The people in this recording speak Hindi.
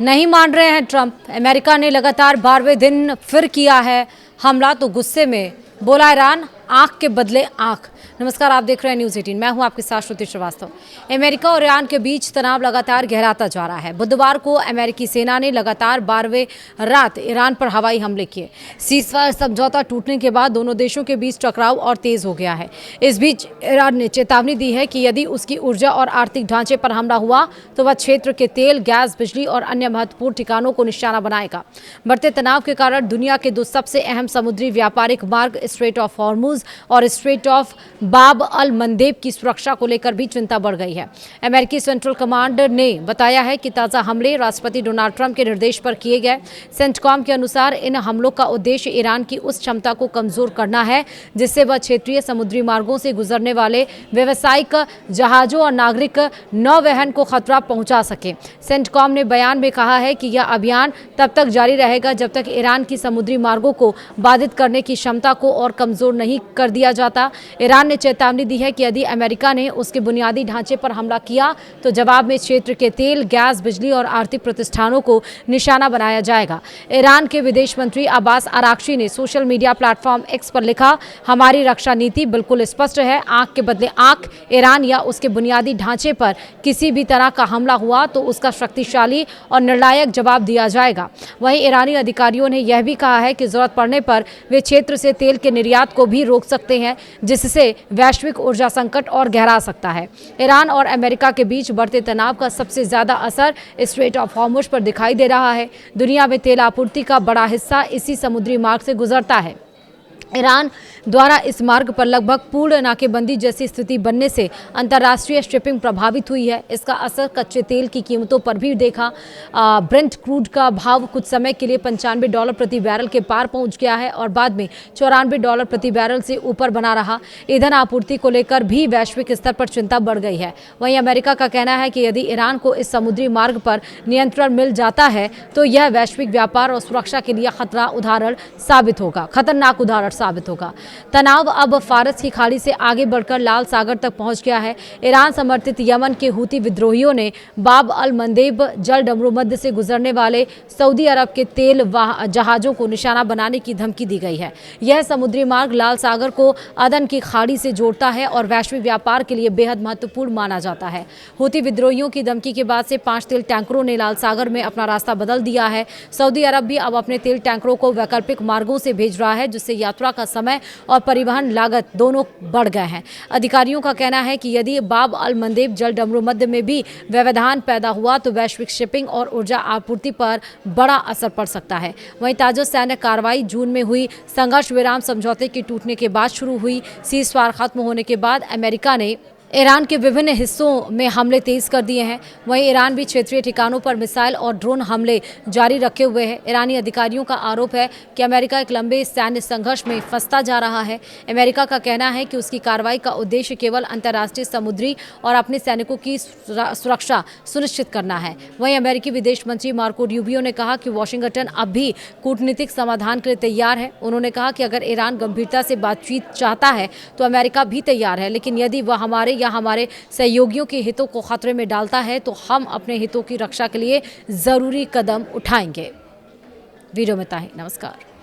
नहीं मान रहे हैं ट्रंप। अमेरिका ने लगातार 12वें दिन फिर किया है हमला, तो गुस्से में बोला ईरान आंख के बदले आंख। नमस्कार, आप देख रहे हैं न्यूज़ 18। मैं हूं आपके साथ श्रुति श्रीवास्तव। अमेरिका और ईरान के बीच तनाव लगातार गहराता जा रहा है। बुधवार को अमेरिकी सेना ने लगातार 12वें रात ईरान पर हवाई हमले किए। सीजफायर समझौता टूटने के बाद दोनों देशों के बीच टकराव और तेज हो गया है। इस बीच ईरान ने चेतावनी दी है कि यदि उसकी ऊर्जा और आर्थिक ढांचे पर हमला हुआ तो वह क्षेत्र के तेल, गैस, बिजली और अन्य महत्वपूर्ण ठिकानों को निशाना बनाएगा। बढ़ते तनाव के कारण दुनिया के दो सबसे अहम समुद्री व्यापारिक मार्ग स्ट्रेट ऑफ हॉर्मुज और स्ट्रेट ऑफ बाब अल मंदेब की सुरक्षा को लेकर भी चिंता बढ़ गई है। अमेरिकी सेंट्रल कमांड ने बताया है कि ताज़ा हमले राष्ट्रपति डोनाल्ड ट्रंप के निर्देश पर किए गए। सेंटकॉम के अनुसार इन हमलों का उद्देश्य ईरान की उस क्षमता को कमजोर करना है जिससे वह क्षेत्रीय समुद्री मार्गों से गुजरने वाले व्यावसायिक जहाजों और नागरिक नौवहन को खतरा पहुंचा सके। सेंटकॉम ने बयान में कहा है कि यह अभियान तब तक जारी रहेगा जब तक ईरान की समुद्री मार्गों को बाधित करने की क्षमता को और कमजोर नहीं कर दिया जाता। ईरान ने चेतावनी दी है कि यदि अमेरिका ने उसके बुनियादी ढांचे पर हमला किया तो जवाब में क्षेत्र के तेल, गैस, बिजली और आर्थिक प्रतिष्ठानों को निशाना बनाया जाएगा। ईरान के विदेश मंत्री अब्बास अराक्ची ने सोशल मीडिया प्लेटफॉर्म एक्स पर लिखा, हमारी रक्षा नीति बिल्कुल स्पष्ट है, आंख के बदले आंख। ईरान या उसके बुनियादी ढांचे पर किसी भी तरह का हमला हुआ तो उसका शक्तिशाली और निर्णायक जवाब दिया जाएगा। वहीं ईरानी अधिकारियों ने यह भी कहा है कि जरूरत पड़ने पर वे क्षेत्र से तेल के निर्यात को भी रोक सकते हैं, जिससे वैश्विक ऊर्जा संकट और गहरा सकता है। ईरान और अमेरिका के बीच बढ़ते तनाव का सबसे ज्यादा असर स्ट्रेट ऑफ हॉर्मुज पर दिखाई दे रहा है। दुनिया में तेल आपूर्ति का बड़ा हिस्सा इसी समुद्री मार्ग से गुजरता है। ईरान द्वारा इस मार्ग पर लगभग पूर्ण नाकेबंदी जैसी स्थिति बनने से अंतर्राष्ट्रीय शिपिंग प्रभावित हुई है। इसका असर कच्चे तेल की कीमतों पर भी देखा। ब्रेंट क्रूड का भाव कुछ समय के लिए $95 प्रति बैरल के पार पहुंच गया है और बाद में $94 प्रति बैरल से ऊपर बना रहा। ईंधन आपूर्ति को लेकर भी वैश्विक स्तर पर चिंता बढ़ गई है। वहीं अमेरिका का कहना है कि यदि ईरान को इस समुद्री मार्ग पर नियंत्रण मिल जाता है तो यह वैश्विक व्यापार और सुरक्षा के लिए खतरनाक उदाहरण साबित होगा। तनाव अब फारस की खाड़ी से आगे बढ़कर लाल सागर तक पहुंच गया है। ईरान समर्थित यमन के हूती विद्रोहियों ने बाब अल मंदेब जल डमरूमध्य से गुजरने वाले सऊदी अरब के तेल जहाजों को निशाना बनाने की धमकी दी गई है। यह समुद्री मार्ग लाल सागर को अदन की खाड़ी से जोड़ता है और वैश्विक व्यापार के लिए बेहद महत्वपूर्ण माना जाता है। हूती विद्रोहियों की धमकी के बाद से 5 तेल टैंकरों ने लाल सागर में अपना रास्ता बदल दिया है। सऊदी अरब भी अब अपने तेल टैंकरों को वैकल्पिक मार्गों से भेज रहा है, जिससे यात्रा का समय और परिवहन लागत दोनों बढ़ गए हैं। अधिकारियों का कहना है कि यदि बाब अल मंदेब जल डमरूमध्य में भी व्यवधान पैदा हुआ तो वैश्विक शिपिंग और ऊर्जा आपूर्ति पर बड़ा असर पड़ सकता है। वहीं ताजा सैन्य कार्रवाई जून में हुई संघर्ष विराम समझौते के टूटने के बाद शुरू हुई। सीजफायर खत्म होने के बाद अमेरिका ने ईरान के विभिन्न हिस्सों में हमले तेज कर दिए हैं। वहीं ईरान भी क्षेत्रीय ठिकानों पर मिसाइल और ड्रोन हमले जारी रखे हुए है। ईरानी अधिकारियों का आरोप है कि अमेरिका एक लंबे सैन्य संघर्ष में फंसता जा रहा है। अमेरिका का कहना है कि उसकी कार्रवाई का उद्देश्य केवल अंतर्राष्ट्रीय समुद्री और अपने सैनिकों की सुरक्षा सुनिश्चित करना है। वहीं अमेरिकी विदेश मंत्री मार्को रूबियो ने कहा कि वाशिंगटन अब भी कूटनीतिक समाधान के लिए तैयार है। उन्होंने कहा कि अगर ईरान गंभीरता से बातचीत चाहता है तो अमेरिका भी तैयार है, लेकिन यदि वह हमारे या हमारे सहयोगियों के हितों को खतरे में डालता है तो हम अपने हितों की रक्षा के लिए जरूरी कदम उठाएंगे। वीडियो में ताही, नमस्कार।